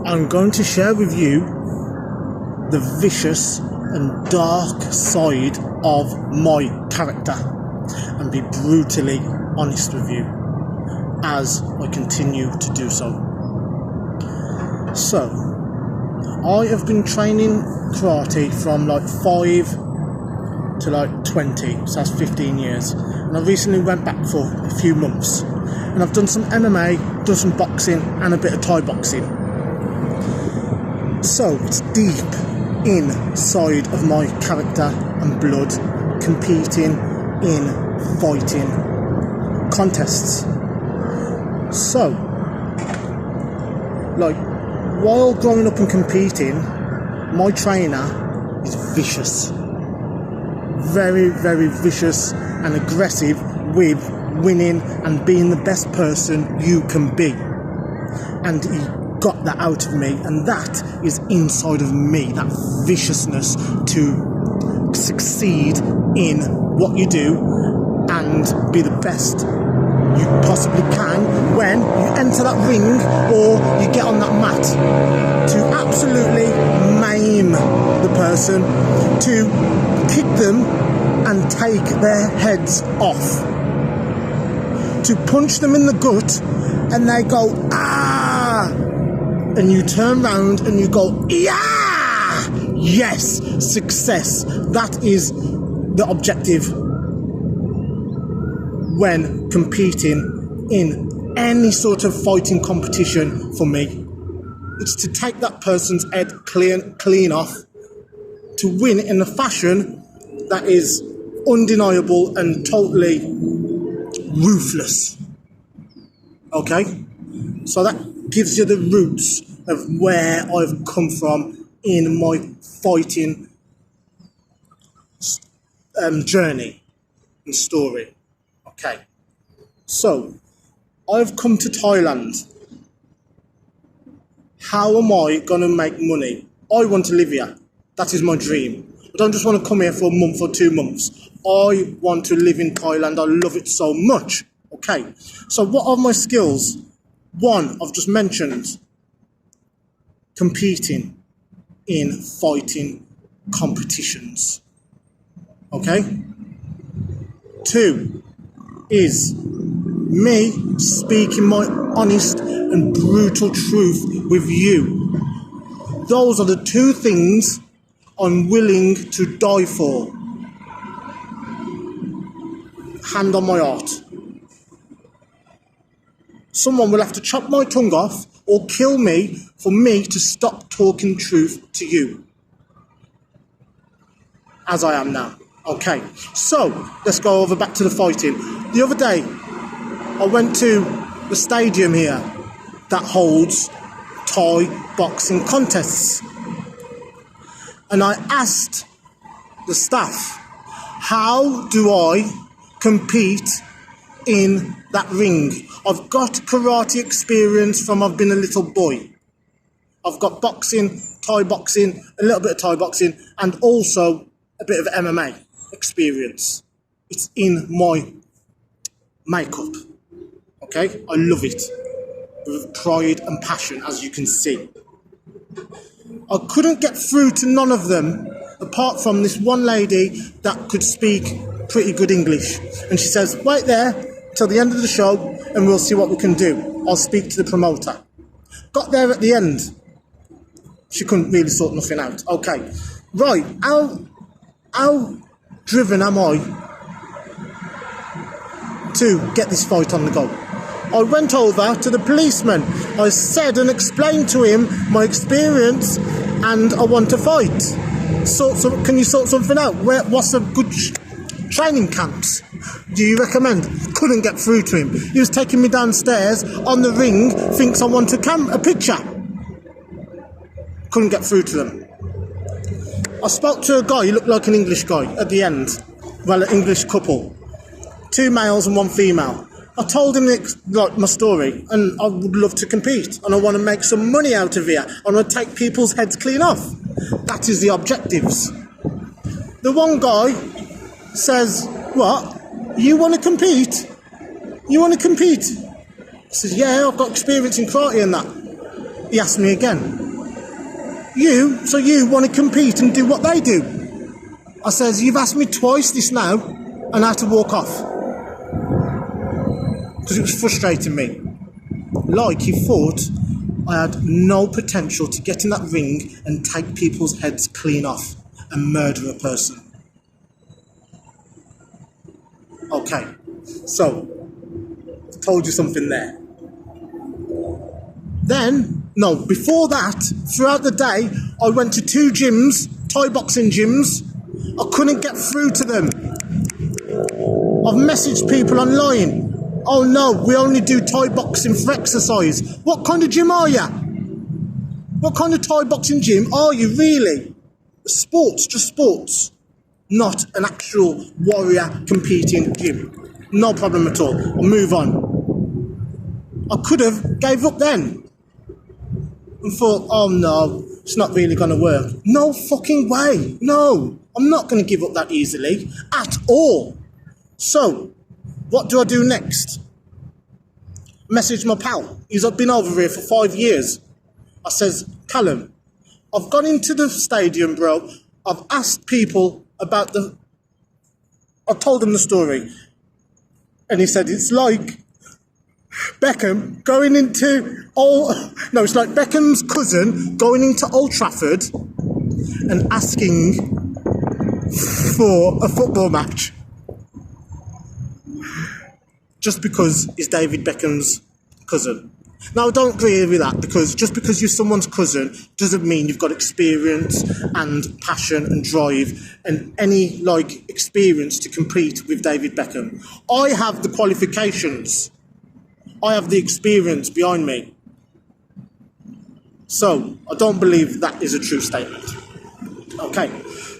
I'm going to share with you the vicious and dark side of my character and be brutally honest with you as I continue to do so. So, I have been training karate from like 5 to like 20, so that's 15 years. And I recently went back for a few months. And I've done some MMA, done some boxing, and a bit of Thai boxing. So, it's deep inside of my character and blood, competing in fighting contests. So, like, while growing up and competing, my trainer is vicious. Very, very vicious and aggressive with winning and being the best person you can be. And he got that out of me, and that is inside of me, that viciousness to succeed in what you do and be the best you possibly can when you enter that ring or you get on that mat, to absolutely maim the person, to kick them and take their heads off, to punch them in the gut and they go ah, and you turn round and you go yeah, yes, success. That is the objective when competing in any sort of fighting competition for me. It's to take that person's head clean off, to win in a fashion that is undeniable and totally ruthless. Okay? So that gives you the roots of where I've come from in my fighting journey and story. Okay, so I've come to Thailand. How am I going to make money? I want to live here. That is my dream. I don't just want to come here for a month or 2 months. I want to live in Thailand. I love it so much. Okay, so what are my skills? One, I've just mentioned competing in fighting competitions. Okay? 2 is me speaking my honest and brutal truth with you. Those are the 2 things I'm willing to die for. Hand on my heart. Someone will have to chop my tongue off or kill me for me to stop talking truth to you. As I am now. Okay, so let's go over back to the fighting. The other day, I went to the stadium here that holds Thai boxing contests. And I asked the staff, how do I compete in that ring? I've got karate experience from I've been a little boy. I've got boxing, Thai boxing, a little bit of Thai boxing, and also a bit of MMA experience. It's in my makeup. Okay? I love it. With pride and passion, as you can see. I couldn't get through to none of them, apart from this one lady that could speak pretty good English. And she says, wait there till the end of the show and we'll see what we can do. I'll speak to the promoter. Got there at the end. She couldn't really sort nothing out. Okay. Right. How driven am I to get this fight on the go? I went over to the policeman. I said and explained to him my experience and I want to fight. Can you sort something out? What's a good training camps do you recommend? Couldn't get through to him. He was taking me downstairs on the ring, thinks I want a picture. Couldn't get through to them. I spoke to a guy, he looked like an English guy at the end. Well, an English couple. 2 males and 1 female. I told him like my story and I would love to compete and I want to make some money out of here. I want to take people's heads clean off. That is the objectives. The one guy says, what? You want to compete? You want to compete? I said, yeah, I've got experience in karate and that. He asked me again, so you want to compete and do what they do? I says, you've asked me twice this now, and I had to walk off. Because it was frustrating me. Like he thought I had no potential to get in that ring and take people's heads clean off and murder a person. Okay, so, told you something there. Before that, throughout the day, I went to 2 gyms, Thai boxing gyms. I couldn't get through to them. I've messaged people online. Oh no, we only do Thai boxing for exercise. What kind of gym are you? What kind of Thai boxing gym are you really? Sports, just sports. Not an actual warrior competing gym. No problem at all. I'll move on. I could have gave up then. And thought, oh no, it's not really going to work. No fucking way. No, I'm not going to give up that easily. At all. So, what do I do next? Message my pal. He's been over here for 5 years. I says, Callum, I've gone into the stadium, bro. I've asked people about I told them the story. And he said, it's like Beckham going into it's like Beckham's cousin going into Old Trafford and asking for a football match. Just because he's David Beckham's cousin. Now, I don't agree with that, because just because you're someone's cousin doesn't mean you've got experience and passion and drive and any, experience to compete with David Beckham. I have the qualifications. I have the experience behind me. So, I don't believe that is a true statement. Okay.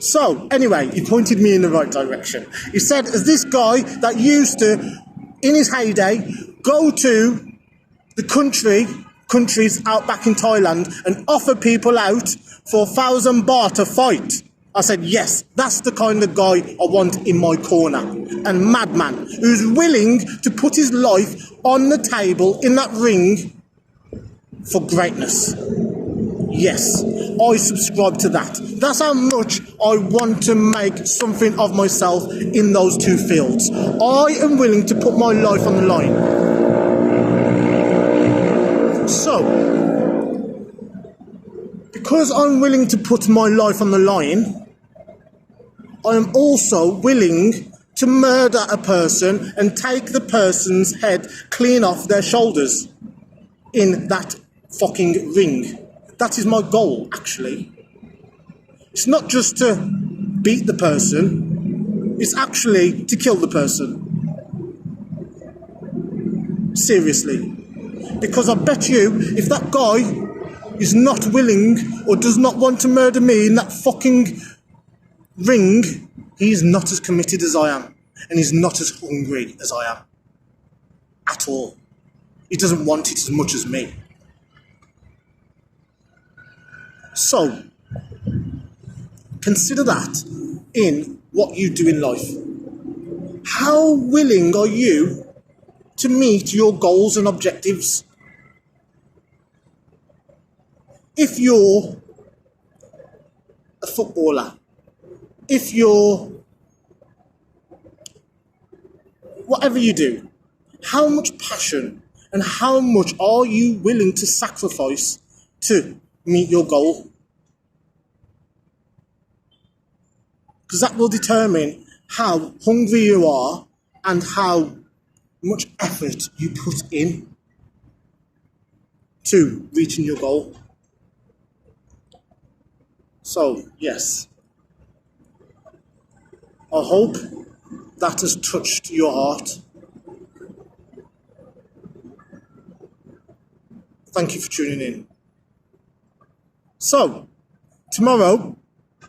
So, anyway, he pointed me in the right direction. He said, as this guy that used to, in his heyday, go to the countries out back in Thailand and offer people out for 1,000 baht to fight. I said, yes, that's the kind of guy I want in my corner. And madman who's willing to put his life on the table in that ring for greatness. Yes, I subscribe to that. That's how much I want to make something of myself in those 2 fields. I am willing to put my life on the line. So, because I'm willing to put my life on the line, I am also willing to murder a person and take the person's head clean off their shoulders in that fucking ring. That is my goal, actually. It's not just to beat the person, it's actually to kill the person. Seriously. Because I bet you, if that guy is not willing or does not want to murder me in that fucking ring, he's not as committed as I am. And he's not as hungry as I am. At all. He doesn't want it as much as me. So, consider that in what you do in life. How willing are you to meet your goals and objectives? If you're a footballer, if you're whatever you do, how much passion and how much are you willing to sacrifice to meet your goal? Because that will determine how hungry you are and how much effort you put in to reaching your goal. So, yes, I hope that has touched your heart. Thank you for tuning in. So, tomorrow,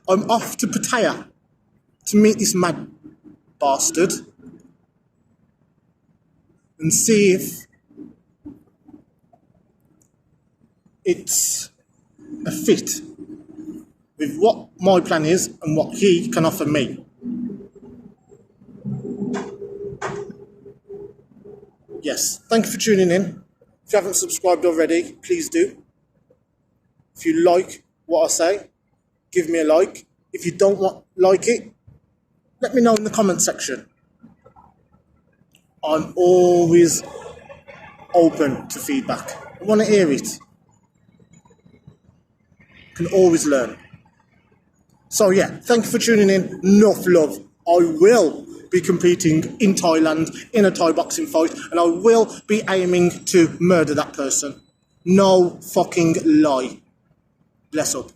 I'm off to Pattaya to meet this mad bastard and see if it's a fit with what my plan is and what he can offer me. Yes, thank you for tuning in. If you haven't subscribed already, please do. If you like what I say, give me a like. If you don't like it, let me know in the comment section. I'm always open to feedback. I want to hear it. Can always learn. So yeah, thank you for tuning in. Enough love. I will be competing in Thailand in a Thai boxing fight, and I will be aiming to murder that person. No fucking lie. Bless up.